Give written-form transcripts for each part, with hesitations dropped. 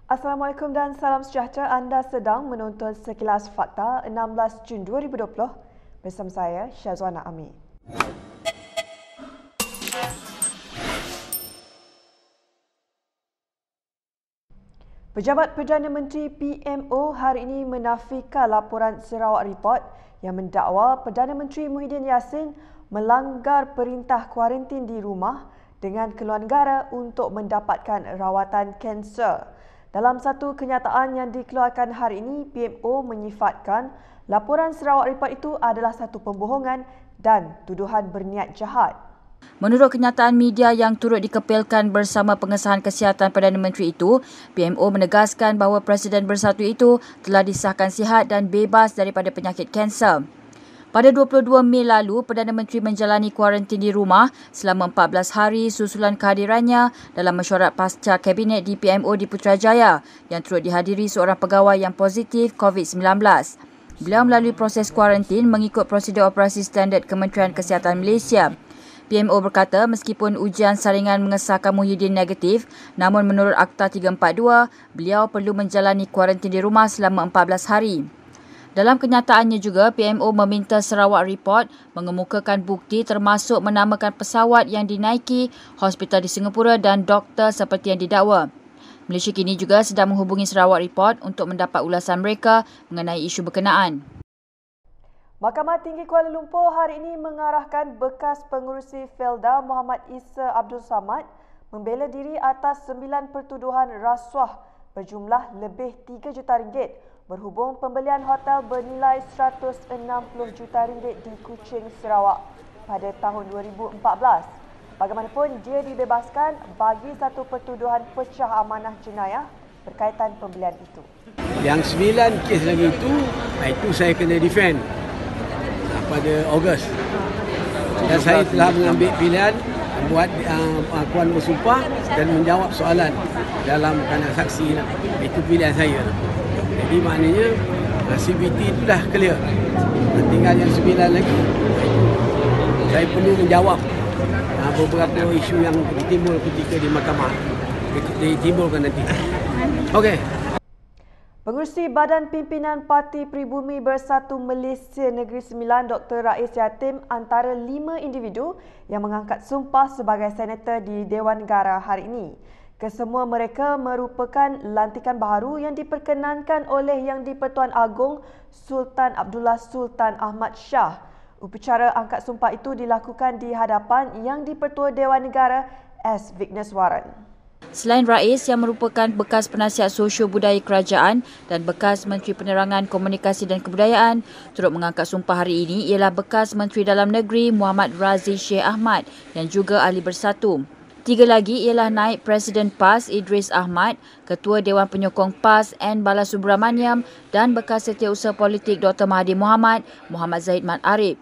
Assalamualaikum dan salam sejahtera. Anda sedang menonton Sekilas Fakta 16 Jun 2020 bersama saya Syazwana Ami. Pejabat Perdana Menteri PMO hari ini menafikan laporan Sarawak Report yang mendakwa Perdana Menteri Muhyiddin Yassin melanggar perintah kuarantin di rumah dengan keluar negara untuk mendapatkan rawatan kanser. Dalam satu kenyataan yang dikeluarkan hari ini, PMO menyifatkan laporan Sarawak Report itu adalah satu pembohongan dan tuduhan berniat jahat. Menurut kenyataan media yang turut dikepilkan bersama pengesahan kesihatan Perdana Menteri itu, PMO menegaskan bahawa Presiden Bersatu itu telah disahkan sihat dan bebas daripada penyakit kanser. Pada 22 Mei lalu, Perdana Menteri menjalani kuarantin di rumah selama 14 hari susulan kehadirannya dalam mesyuarat pasca Kabinet di PMO di Putrajaya yang turut dihadiri seorang pegawai yang positif COVID-19. Beliau melalui proses kuarantin mengikut prosedur operasi standard Kementerian Kesihatan Malaysia. PMO berkata meskipun ujian saringan mengesahkan Muhyiddin negatif, namun menurut Akta 342, beliau perlu menjalani kuarantin di rumah selama 14 hari. Dalam kenyataannya juga, PMO meminta Sarawak Report mengemukakan bukti termasuk menamakan pesawat yang dinaiki, hospital di Singapura dan doktor seperti yang didakwa. Malaysia kini juga sedang menghubungi Sarawak Report untuk mendapat ulasan mereka mengenai isu berkenaan. Mahkamah Tinggi Kuala Lumpur hari ini mengarahkan bekas pengerusi Felda Muhammad Isa Abdul Samad membela diri atas 9 pertuduhan rasuah berjumlah lebih 3 juta ringgit berhubung pembelian hotel bernilai 160 juta ringgit di Kuching, Sarawak pada tahun 2014. Bagaimanapun, dia dibebaskan bagi satu pertuduhan pecah amanah jenayah berkaitan pembelian itu. Yang 9 kes lagi itu saya kena defend pada Ogos. Dan saya telah mengambil pilihan buat akuan bersumpah dan menjawab soalan dalam kanan saksi. Itu pilihan saya. Jadi maknanya CBT itu dah clear. Tinggal yang 9 lagi. Saya perlu menjawab beberapa isu yang ditimbul ketika di mahkamah. Ditimbulkan nanti. Okey. Pengerusi Badan Pimpinan Parti Pribumi Bersatu Malaysia Negeri Sembilan Dr. Rais Yatim antara 5 individu yang mengangkat sumpah sebagai senator di Dewan Negara hari ini. Kesemua mereka merupakan lantikan baharu yang diperkenankan oleh Yang di-Pertuan Agong Sultan Abdullah Sultan Ahmad Shah. Upacara angkat sumpah itu dilakukan di hadapan Yang di-Pertua Dewan Negara S. Vigneswaran. Selain Rais yang merupakan bekas penasihat sosio budaya kerajaan dan bekas Menteri Penerangan Komunikasi dan Kebudayaan, turut mengangkat sumpah hari ini ialah bekas Menteri Dalam Negeri Muhammad Razi Sheikh Ahmad yang juga ahli bersatu. 3 lagi ialah Naib Presiden PAS Idris Ahmad, Ketua Dewan Penyokong PAS N. Balasubramaniam dan bekas Setiausaha Politik Dr. Mahathir Mohamad, Muhammad Zahid Mat Arif.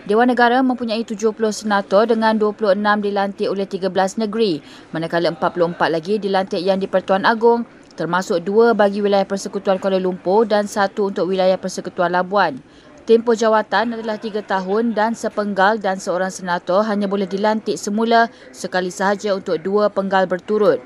Dewan Negara mempunyai 70 senator dengan 26 dilantik oleh 13 negeri, manakala 44 lagi dilantik Yang di-Pertuan Agong, termasuk 2 bagi wilayah Persekutuan Kuala Lumpur dan 1 untuk wilayah Persekutuan Labuan. Tempoh jawatan adalah 3 tahun dan sepenggal dan seorang senator hanya boleh dilantik semula sekali sahaja untuk 2 penggal berturut.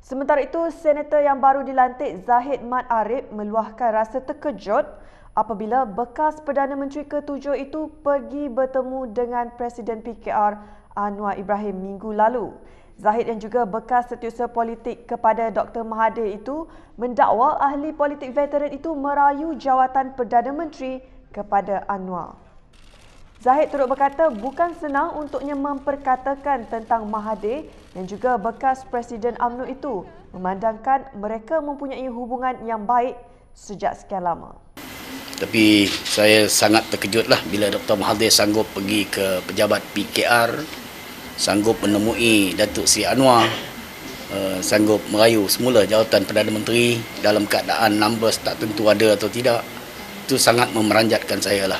Sementara itu, senator yang baru dilantik Zahid Mat Arif meluahkan rasa terkejut apabila bekas Perdana Menteri ke-7 itu pergi bertemu dengan Presiden PKR Anwar Ibrahim minggu lalu. Zahid yang juga bekas setiausaha politik kepada Dr. Mahathir itu mendakwa ahli politik veteran itu merayu jawatan Perdana Menteri kepada Anwar. Zahid turut berkata bukan senang untuknya memperkatakan tentang Mahathir yang juga bekas Presiden UMNO itu, memandangkan mereka mempunyai hubungan yang baik sejak sekian lama. Tapi saya sangat terkejutlah bila Dr. Mahathir sanggup pergi ke pejabat PKR, sanggup menemui Datuk Seri Anwar, sanggup merayu semula jawatan Perdana Menteri dalam keadaan numbers tak tentu ada atau tidak. Itu sangat memeranjatkan saya lah.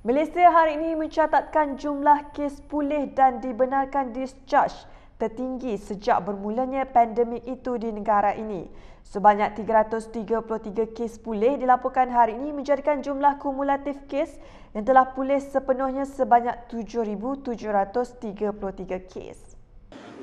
Malaysia hari ini mencatatkan jumlah kes pulih dan dibenarkan discharge tertinggi sejak bermulanya pandemik itu di negara ini. Sebanyak 333 kes pulih dilaporkan hari ini menjadikan jumlah kumulatif kes yang telah pulih sepenuhnya sebanyak 7,733 kes.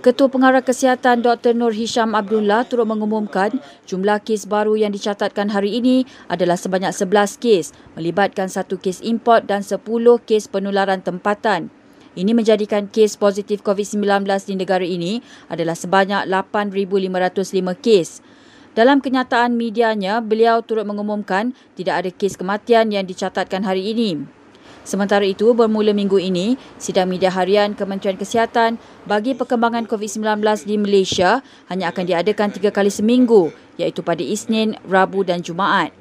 Ketua Pengarah Kesihatan Dr. Nur Hisham Abdullah turut mengumumkan jumlah kes baru yang dicatatkan hari ini adalah sebanyak 11 kes, melibatkan 1 kes import dan 10 kes penularan tempatan. Ini menjadikan kes positif COVID-19 di negara ini adalah sebanyak 8,505 kes. Dalam kenyataan medianya, beliau turut mengumumkan tidak ada kes kematian yang dicatatkan hari ini. Sementara itu, bermula minggu ini, sidang media harian Kementerian Kesihatan bagi perkembangan COVID-19 di Malaysia hanya akan diadakan 3 kali seminggu, iaitu pada Isnin, Rabu dan Jumaat.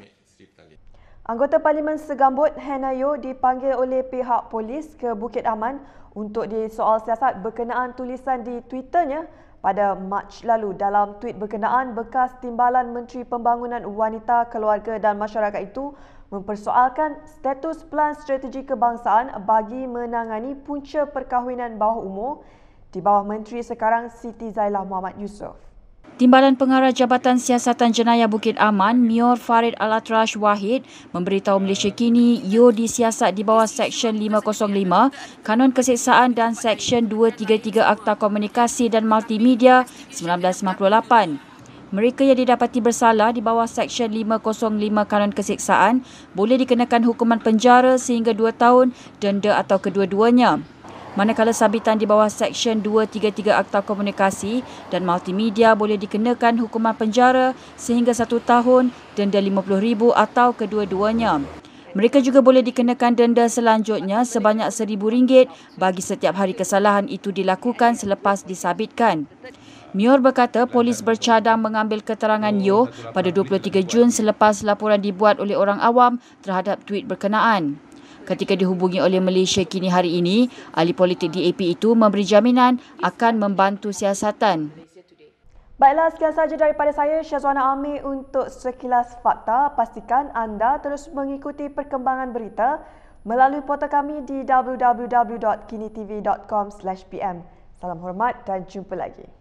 Anggota Parlimen Segambut, Hannah Yeoh, dipanggil oleh pihak polis ke Bukit Aman untuk disoal siasat berkenaan tulisan di Twitternya pada Mac lalu. Dalam tweet berkenaan, bekas Timbalan Menteri Pembangunan Wanita, Keluarga dan Masyarakat itu mempersoalkan status Pelan Strategi Kebangsaan bagi menangani punca perkahwinan bawah umur di bawah Menteri sekarang Siti Zailah Muhammad Yusof. Timbalan Pengarah Jabatan Siasatan Jenayah Bukit Aman, Mior Farid Al-Atrash Wahid, memberitahu Malaysia kini Yeoh disiasat di bawah Seksyen 505 Kanun Keseksaan dan Seksyen 233 Akta Komunikasi dan Multimedia 1998. Mereka yang didapati bersalah di bawah Seksyen 505 Kanun Keseksaan boleh dikenakan hukuman penjara sehingga 2 tahun, denda atau kedua-duanya. Manakala sabitan di bawah Seksyen 233 Akta Komunikasi dan Multimedia boleh dikenakan hukuman penjara sehingga 1 tahun, denda RM50,000 atau kedua-duanya. Mereka juga boleh dikenakan denda selanjutnya sebanyak RM1,000 bagi setiap hari kesalahan itu dilakukan selepas disabitkan. Mior berkata polis bercadang mengambil keterangan Yeoh pada 23 Jun selepas laporan dibuat oleh orang awam terhadap tweet berkenaan. Ketika dihubungi oleh Malaysia kini hari ini, ahli politik DAP itu memberi jaminan akan membantu siasatan. Baiklah, sekian sahaja daripada saya, Syazwana Amir, untuk Sekilas Fakta. Pastikan anda terus mengikuti perkembangan berita melalui portal kami di www.kinitv.com/pm. Salam hormat dan jumpa lagi.